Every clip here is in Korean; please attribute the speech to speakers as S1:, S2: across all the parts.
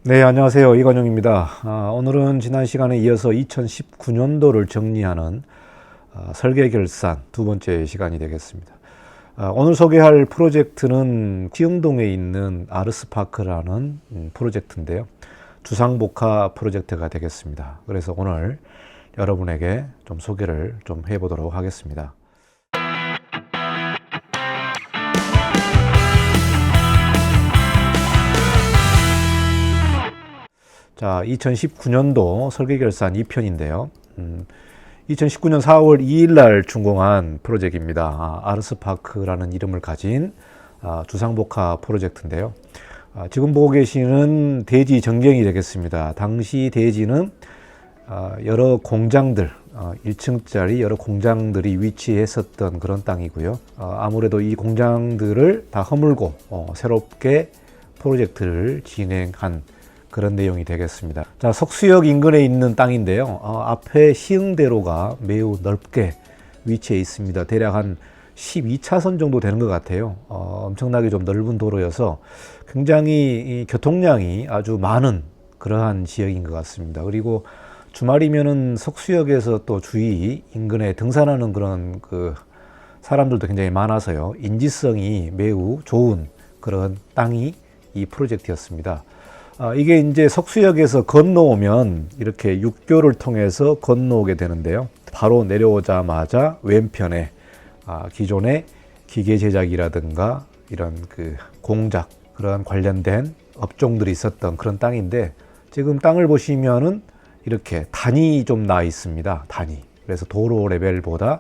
S1: 네, 안녕하세요. 이건용입니다. 오늘은 지난 시간에 이어서 2019년도를 정리하는 설계 결산 두 번째 시간이 되겠습니다. 오늘 소개할 프로젝트는 시흥동에 있는 아르스파크라는 프로젝트인데요. 주상복합 프로젝트가 되겠습니다. 그래서 오늘 여러분에게 좀 소개를 좀 해보도록 하겠습니다. 자, 2019년도 설계결산 2편인데요. 2019년 4월 2일 날 준공한 프로젝트입니다. 아르스파크라는 이름을 가진 주상복합 프로젝트인데요. 지금 보고 계시는 대지 전경이 되겠습니다. 당시 대지는 여러 공장들, 1층짜리 여러 공장들이 위치했었던 그런 땅이고요. 아무래도 이 공장들을 다 허물고 새롭게 프로젝트를 진행한 그런 내용이 되겠습니다. 자, 석수역 인근에 있는 땅인데요. 앞에 시흥대로가 매우 넓게 위치해 있습니다. 대략 한 12차선 정도 되는 것 같아요. 엄청나게 좀 넓은 도로여서 굉장히 이 교통량이 아주 많은 그러한 지역인 것 같습니다. 그리고 주말이면은 석수역에서 또 주위 인근에 등산하는 그런 사람들도 굉장히 많아서요. 인지성이 매우 좋은 그런 땅이 이 프로젝트였습니다. 이게 이제 석수역에서 건너오면 이렇게 육교를 통해서 건너오게 되는데요. 바로 내려오자마자 왼편에 기존의 기계 제작이라든가 이런 공작 그런 관련된 업종들이 있었던 그런 땅인데, 지금 땅을 보시면은 이렇게 단이 좀 나 있습니다. 단이. 그래서 도로 레벨보다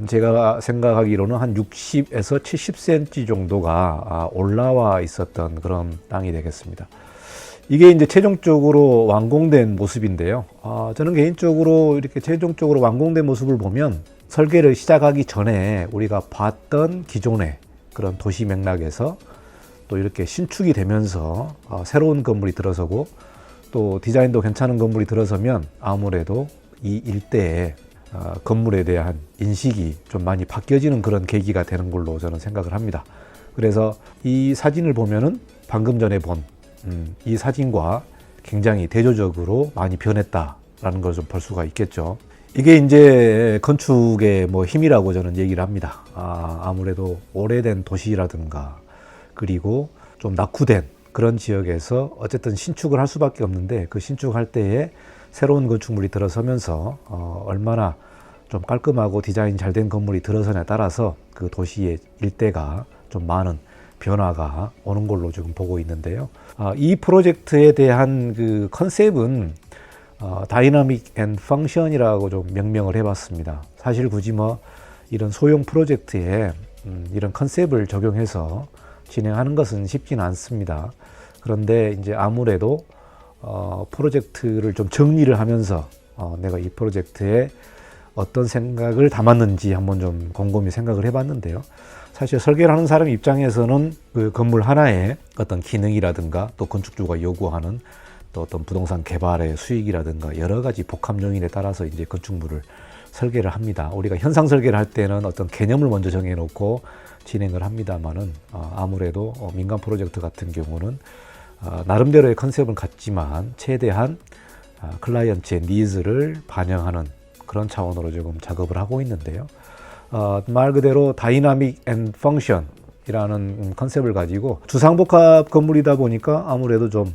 S1: 제가 생각하기로는 한 60에서 70cm 정도가 올라와 있었던 그런 땅이 되겠습니다. 이게 이제 최종적으로 완공된 모습인데요. 저는 개인적으로 이렇게 최종적으로 완공된 모습을 보면 설계를 시작하기 전에 우리가 봤던 기존의 그런 도시 맥락에서 또 이렇게 신축이 되면서 새로운 건물이 들어서고 또 디자인도 괜찮은 건물이 들어서면 아무래도 이 일대의 건물에 대한 인식이 좀 많이 바뀌어지는 그런 계기가 되는 걸로 저는 생각을 합니다. 그래서 이 사진을 보면은 방금 전에 본 이 사진과 굉장히 대조적으로 많이 변했다라는 걸 좀 볼 수가 있겠죠. 이게 이제 건축의 힘이라고 저는 얘기를 합니다. 아무래도 오래된 도시라든가 그리고 좀 낙후된 그런 지역에서 어쨌든 신축을 할 수밖에 없는데, 그 신축할 때에 새로운 건축물이 들어서면서 얼마나 좀 깔끔하고 디자인 잘 된 건물이 들어서냐에 따라서 그 도시의 일대가 좀 많은 변화가 오는 걸로 지금 보고 있는데요. 이 프로젝트에 대한 그 컨셉은 다이나믹 앤 펑션이라고 좀 명명을 해봤습니다. 사실 굳이 이런 소형 프로젝트에 이런 컨셉을 적용해서 진행하는 것은 쉽지는 않습니다. 그런데 이제 아무래도 프로젝트를 좀 정리를 하면서 내가 이 프로젝트에 어떤 생각을 담았는지 한번 좀 곰곰이 생각을 해봤는데요. 사실 설계를 하는 사람 입장에서는 그 건물 하나의 어떤 기능이라든가 또 건축주가 요구하는 또 어떤 부동산 개발의 수익이라든가 여러 가지 복합 요인에 따라서 이제 건축물을 설계를 합니다. 우리가 현상 설계를 할 때는 어떤 개념을 먼저 정해놓고 진행을 합니다만은 아무래도 민간 프로젝트 같은 경우는 나름대로의 컨셉을 갖지만 최대한 클라이언트의 니즈를 반영하는 그런 차원으로 지금 작업을 하고 있는데요. 말 그대로 다이나믹 앤 펑션이라는 컨셉을 가지고 주상복합 건물이다 보니까 아무래도 좀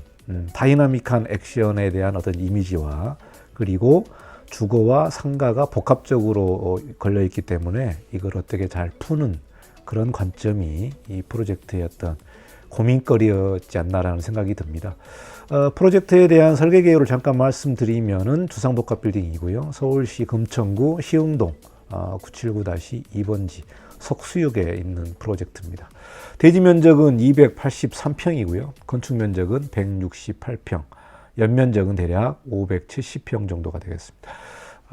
S1: 다이나믹한 액션에 대한 어떤 이미지와 그리고 주거와 상가가 복합적으로 걸려 있기 때문에 이걸 어떻게 잘 푸는 그런 관점이 이 프로젝트의 어떤 고민거리였지 않나라는 생각이 듭니다. 프로젝트에 대한 설계 개요를 잠깐 말씀드리면은 주상복합 빌딩이고요. 서울시 금천구 시흥동 979-2번지 석수역에 있는 프로젝트입니다. 대지 면적은 283평이고요. 건축 면적은 168평, 연면적은 대략 570평 정도가 되겠습니다.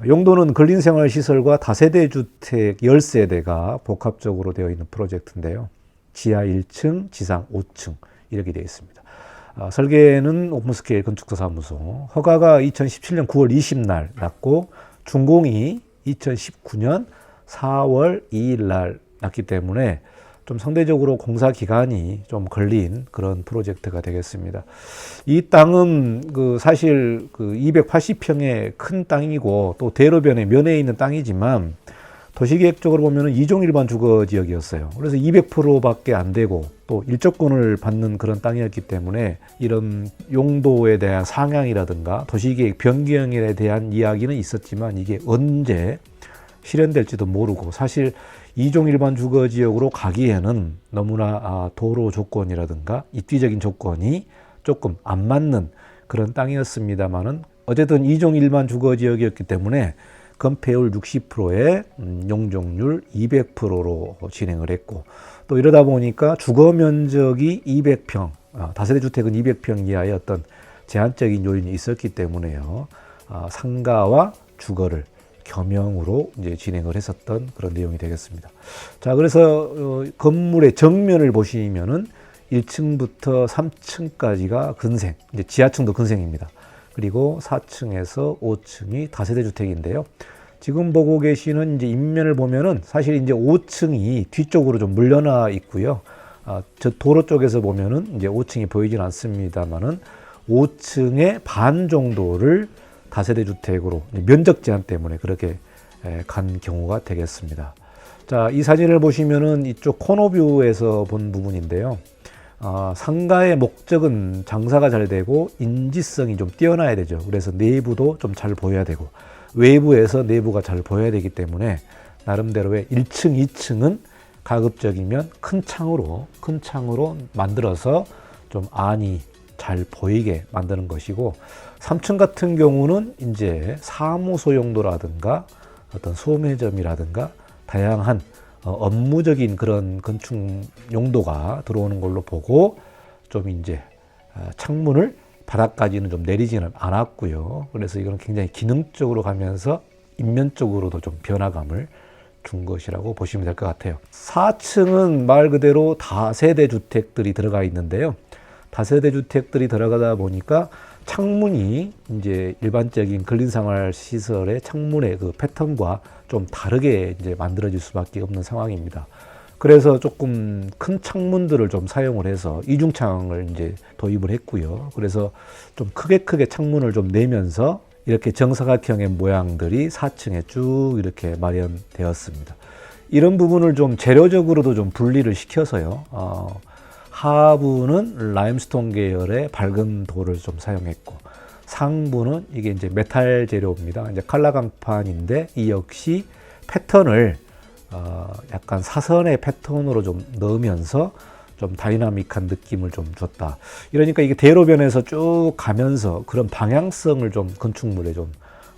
S1: 용도는 근린생활시설과 다세대 주택 10세대가 복합적으로 되어 있는 프로젝트인데요. 지하 1층, 지상 5층 이렇게 되어 있습니다. 설계는 오픈스케일 건축사무소, 허가가 2017년 9월 20날 났고 준공이 2019년 4월 2일 날 났기 때문에 좀 상대적으로 공사 기간이 좀 걸린 그런 프로젝트가 되겠습니다. 이 땅은 사실 280평의 큰 땅이고 또 대로변에 면에 있는 땅이지만 도시계획적으로 보면은 2종 일반 주거 지역이었어요. 그래서 200%밖에 안 되고 또 일조권을 받는 그런 땅이었기 때문에 이런 용도에 대한 상향이라든가 도시계획 변경에 대한 이야기는 있었지만 이게 언제 실현될지도 모르고 사실 2종 일반 주거 지역으로 가기에는 너무나 도로 조건이라든가 입지적인 조건이 조금 안 맞는 그런 땅이었습니다만은 어쨌든 2종 일반 주거 지역이었기 때문에 건폐율 60%에 용적률 200%로 진행을 했고 또 이러다 보니까 주거 면적이 200평, 다세대 주택은 200평 이하의 어떤 제한적인 요인이 있었기 때문에요. 상가와 주거를 겸용으로 이제 진행을 했었던 그런 내용이 되겠습니다. 자, 그래서 건물의 정면을 보시면은 1층부터 3층까지가 근생, 이제 지하층도 근생입니다. 그리고 4층에서 5층이 다세대 주택인데요. 지금 보고 계시는 이제 인면을 보면은 사실 이제 5층이 뒤쪽으로 좀 물려나 있고요. 저 도로 쪽에서 보면은 이제 5층이 보이진 않습니다만은 5층의 반 정도를 다세대 주택으로 면적 제한 때문에 그렇게 간 경우가 되겠습니다. 자, 이 사진을 보시면은 이쪽 코너뷰에서 본 부분인데요. 상가의 목적은 장사가 잘 되고 인지성이 좀 뛰어나야 되죠. 그래서 내부도 좀 잘 보여야 되고 외부에서 내부가 잘 보여야 되기 때문에 나름대로의 1층, 2층은 가급적이면 큰 창으로 만들어서 좀 안이 잘 보이게 만드는 것이고 3층 같은 경우는 이제 사무소 용도라든가 어떤 소매점이라든가 다양한 업무적인 그런 건축 용도가 들어오는 걸로 보고 좀 이제 창문을 바닥까지는 좀 내리지는 않았고요. 그래서 이거는 굉장히 기능적으로 가면서 인면적으로도 좀 변화감을 준 것이라고 보시면 될 것 같아요. 4층은 말 그대로 다세대 주택들이 들어가 있는데요. 다세대 주택들이 들어가다 보니까 창문이 이제 일반적인 근린생활 시설의 창문의 그 패턴과 좀 다르게 이제 만들어질 수밖에 없는 상황입니다. 그래서 조금 큰 창문들을 좀 사용을 해서 이중창을 이제 도입을 했고요. 그래서 좀 크게 창문을 좀 내면서 이렇게 정사각형의 모양들이 4층에 쭉 이렇게 마련되었습니다. 이런 부분을 좀 재료적으로도 좀 분리를 시켜서요. 하부는 라임스톤 계열의 밝은 돌을 좀 사용했고 상부는 이게 이제 메탈 재료입니다. 이제 칼라 강판인데 이 역시 패턴을 약간 사선의 패턴으로 좀 넣으면서 좀 다이나믹한 느낌을 좀 줬다. 이러니까 이게 대로변에서 쭉 가면서 그런 방향성을 좀 건축물에 좀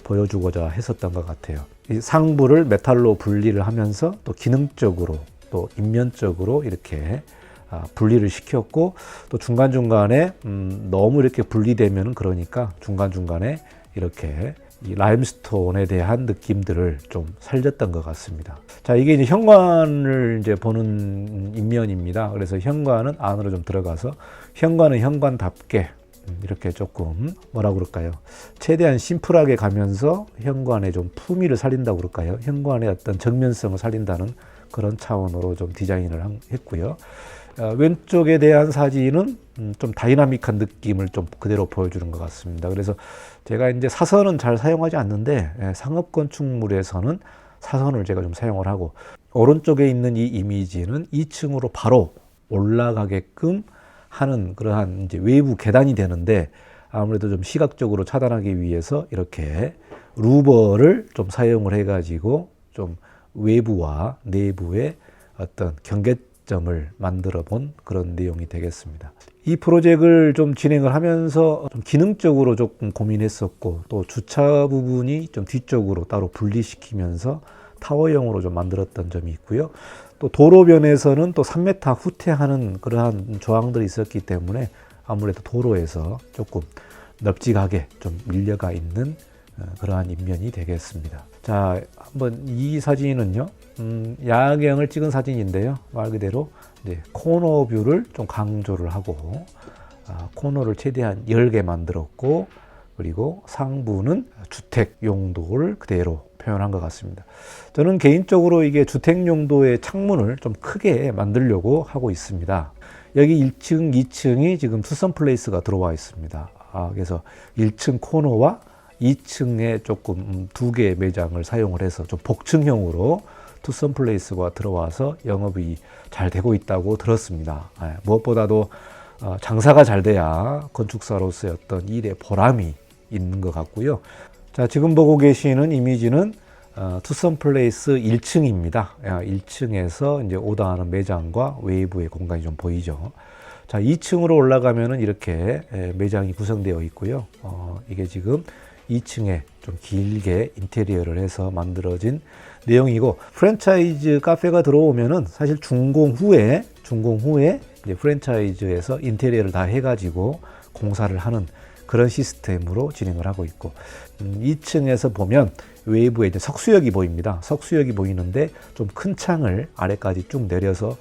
S1: 보여주고자 했었던 것 같아요. 이 상부를 메탈로 분리를 하면서 또 기능적으로 또 인면적으로 이렇게 분리를 시켰고 또 중간중간에 너무 이렇게 분리되면 그러니까 중간중간에 이렇게 이 라임스톤에 대한 느낌들을 좀 살렸던 것 같습니다. 자, 이게 이제 현관을 이제 보는 인면입니다. 그래서 현관은 안으로 좀 들어가서 현관은 현관답게 이렇게 조금 뭐라 그럴까요? 최대한 심플하게 가면서 현관의 좀 품위를 살린다고 그럴까요? 현관의 어떤 정면성을 살린다는 그런 차원으로 좀 디자인을 했고요. 왼쪽에 대한 사진은 좀 다이나믹한 느낌을 좀 그대로 보여주는 것 같습니다. 그래서 제가 이제 사선은 잘 사용하지 않는데 상업 건축물에서는 사선을 제가 좀 사용을 하고 오른쪽에 있는 이 이미지는 2층으로 바로 올라가게끔 하는 그러한 이제 외부 계단이 되는데 아무래도 좀 시각적으로 차단하기 위해서 이렇게 루버를 좀 사용을 해가지고 좀 외부와 내부의 어떤 경계점을 만들어 본 그런 내용이 되겠습니다. 이 프로젝트를 좀 진행을 하면서 좀 기능적으로 조금 고민했었고 또 주차 부분이 좀 뒤쪽으로 따로 분리시키면서 타워형으로 좀 만들었던 점이 있고요. 또 도로변에서는 또 3m 후퇴하는 그러한 조항들이 있었기 때문에 아무래도 도로에서 조금 넓직하게 좀 밀려가 있는 그러한 인면이 되겠습니다. 자, 한번 이 사진은요, 야경을 찍은 사진인데요. 말 그대로 이제 코너 뷰를 좀 강조를 하고, 코너를 최대한 열게 만들었고, 그리고 상부는 주택 용도를 그대로 표현한 것 같습니다. 저는 개인적으로 이게 주택 용도의 창문을 좀 크게 만들려고 하고 있습니다. 여기 1층, 2층이 지금 투썸 플레이스가 들어와 있습니다. 그래서 1층 코너와 2층에 조금 두 개의 매장을 사용을 해서 좀 복층형으로 투썸 플레이스가 들어와서 영업이 잘 되고 있다고 들었습니다. 무엇보다도 장사가 잘 돼야 건축사로서의 어떤 일의 보람이 있는 것 같고요. 자, 지금 보고 계시는 이미지는 투썸 플레이스 1층입니다. 1층에서 이제 오다하는 매장과 외부의 공간이 좀 보이죠. 자, 2층으로 올라가면은 이렇게 매장이 구성되어 있고요. 이게 지금 2층에 좀 길게 인테리어를 해서 만들어진 내용이고, 프랜차이즈 카페가 들어오면은 사실 준공 후에 이제 프랜차이즈에서 인테리어를 다 해가지고 공사를 하는 그런 시스템으로 진행을 하고 있고, 2층에서 보면 외부에 이제 석수역이 보입니다. 석수역이 보이는데 좀 큰 창을 아래까지 쭉 내려서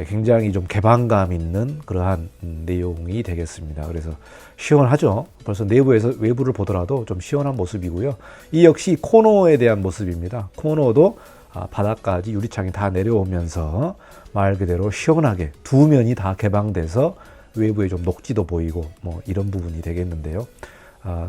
S1: 굉장히 좀 개방감 있는 그러한 내용이 되겠습니다. 그래서 시원하죠. 벌써 내부에서 외부를 보더라도 좀 시원한 모습이고요. 이 역시 코너에 대한 모습입니다. 코너도 바닥까지 유리창이 다 내려오면서 말 그대로 시원하게 두 면이 다 개방돼서 외부에 좀 녹지도 보이고 뭐 이런 부분이 되겠는데요.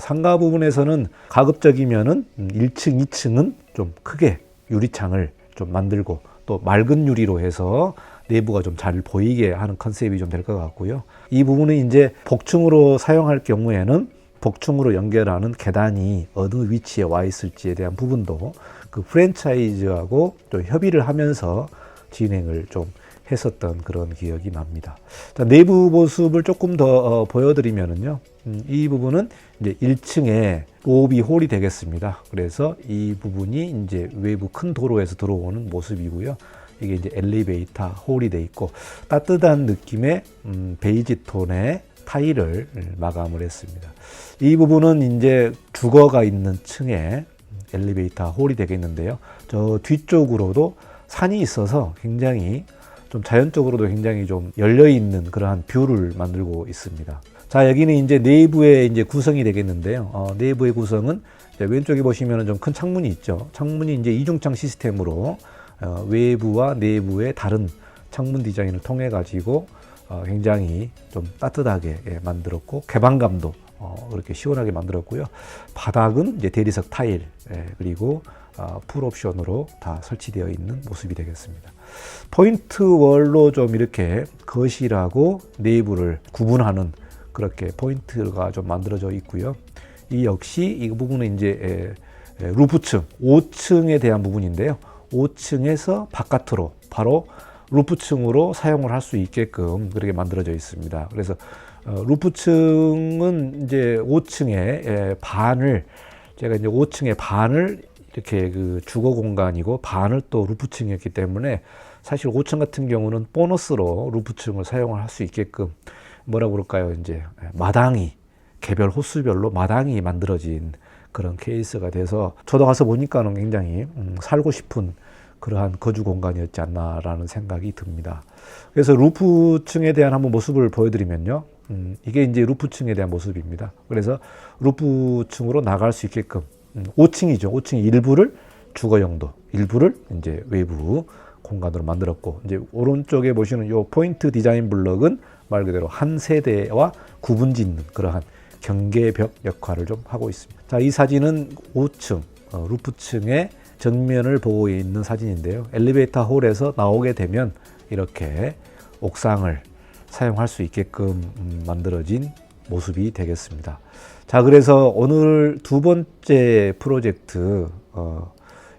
S1: 상가 부분에서는 가급적이면은 1층, 2층은 좀 크게 유리창을 좀 만들고 또 맑은 유리로 해서 내부가 좀 잘 보이게 하는 컨셉이 좀 될 것 같고요. 이 부분은 이제 복층으로 사용할 경우에는 복층으로 연결하는 계단이 어느 위치에 와 있을지에 대한 부분도 그 프랜차이즈하고 또 협의를 하면서 진행을 좀 했었던 그런 기억이 납니다. 자, 내부 모습을 조금 더 보여드리면은요. 이 부분은 이제 1층에 로비 홀이 되겠습니다. 그래서 이 부분이 이제 외부 큰 도로에서 들어오는 모습이고요. 이게 이제 엘리베이터 홀이 돼 있고 따뜻한 느낌의 베이지 톤의 타일을 마감을 했습니다. 이 부분은 이제 주거가 있는 층에 엘리베이터 홀이 되겠는데요. 저 뒤쪽으로도 산이 있어서 굉장히 좀 자연적으로도 굉장히 좀 열려 있는 그러한 뷰를 만들고 있습니다. 자, 여기는 이제 내부의 이제 구성이 되겠는데요. 내부의 구성은 왼쪽에 보시면은 좀 큰 창문이 있죠. 창문이 이제 이중창 시스템으로 외부와 내부의 다른 창문 디자인을 통해 가지고 굉장히 좀 따뜻하게 만들었고 개방감도 그렇게 시원하게 만들었고요. 바닥은 이제 대리석 타일 그리고 풀 옵션으로 다 설치되어 있는 모습이 되겠습니다. 포인트 월로 좀 이렇게 거실하고 내부를 구분하는 그렇게 포인트가 좀 만들어져 있고요. 이 역시 이 부분은 이제 루프층 5층에 대한 부분인데요. 5층에서 바깥으로 바로 루프층으로 사용을 할 수 있게끔 그렇게 만들어져 있습니다. 그래서 루프층은 이제 5층의 반을 제가 이제 5층의 반을 이렇게 그 주거 공간이고 반을 또 루프층이었기 때문에 사실 5층 같은 경우는 보너스로 루프층을 사용을 할 수 있게끔 뭐라고 그럴까요? 이제 마당이 개별 호수별로 마당이 만들어진 그런 케이스가 돼서 저도 가서 보니까는 굉장히 살고 싶은 그러한 거주 공간이었지 않나라는 생각이 듭니다. 그래서 루프층에 대한 한번 모습을 보여드리면요. 이게 이제 루프층에 대한 모습입니다. 그래서 루프층으로 나갈 수 있게끔 5층이죠. 5층 일부를 주거 용도, 일부를 이제 외부 공간으로 만들었고, 이제 오른쪽에 보시는 요 포인트 디자인 블럭은 말 그대로 한 세대와 구분 짓는 그러한 경계벽 역할을 좀 하고 있습니다. 자, 이 사진은 5층 루프층의 정면을 보고 있는 사진인데요. 엘리베이터 홀에서 나오게 되면 이렇게 옥상을 사용할 수 있게끔 만들어진 모습이 되겠습니다. 자, 그래서 오늘 두 번째 프로젝트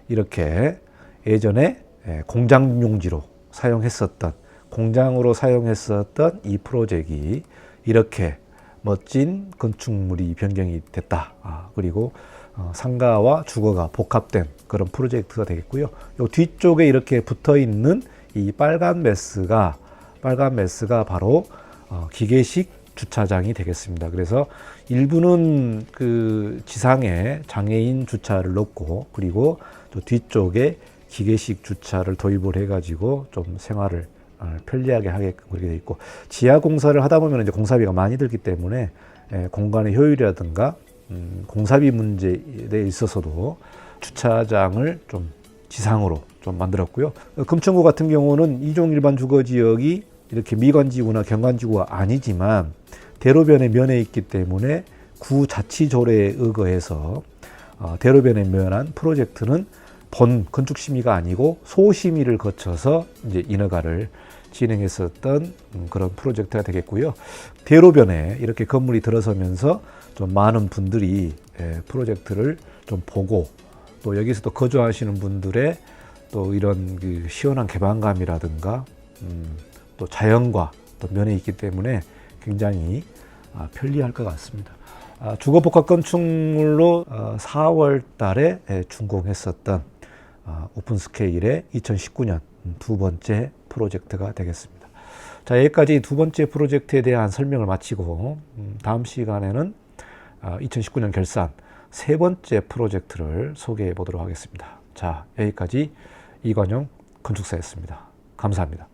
S1: 이렇게 예전에 공장 용지로 사용했었던 공장으로 사용했었던 이 프로젝트이 이렇게 멋진 건축물이 변경이 됐다. 그리고 상가와 주거가 복합된 그런 프로젝트가 되겠고요. 요 뒤쪽에 이렇게 붙어 있는 이 빨간 메스가 바로 기계식 주차장이 되겠습니다. 그래서 일부는 그 지상에 장애인 주차를 넣고 그리고 또 뒤쪽에 기계식 주차를 도입을 해가지고 좀 생활을 편리하게 하게끔 그렇게 돼 있고, 지하 공사를 하다 보면 이제 공사비가 많이 들기 때문에 공간의 효율이라든가 공사비 문제에 있어서도 주차장을 좀 지상으로 좀 만들었고요. 금천구 같은 경우는 이종 일반 주거 지역이 이렇게 미관지구나 경관지구가 아니지만 대로변에 면해 있기 때문에 구 자치조례에 의거해서 대로변에 면한 프로젝트는 본 건축심의가 아니고 소심의를 거쳐서 이제 인허가를 진행했었던 그런 프로젝트가 되겠고요. 대로변에 이렇게 건물이 들어서면서 좀 많은 분들이 프로젝트를 좀 보고 또 여기서 또 거주하시는 분들의 또 이런 그 시원한 개방감이라든가 또 자연과 또 면에 있기 때문에 굉장히 편리할 것 같습니다. 주거복합건축물로 4월 달에 준공했었던 오픈스케일의 2019년 두 번째 프로젝트가 되겠습니다. 자, 여기까지 두 번째 프로젝트에 대한 설명을 마치고 다음 시간에는 2019년 결산 세 번째 프로젝트를 소개해 보도록 하겠습니다. 자, 여기까지 이관영 건축사였습니다. 감사합니다.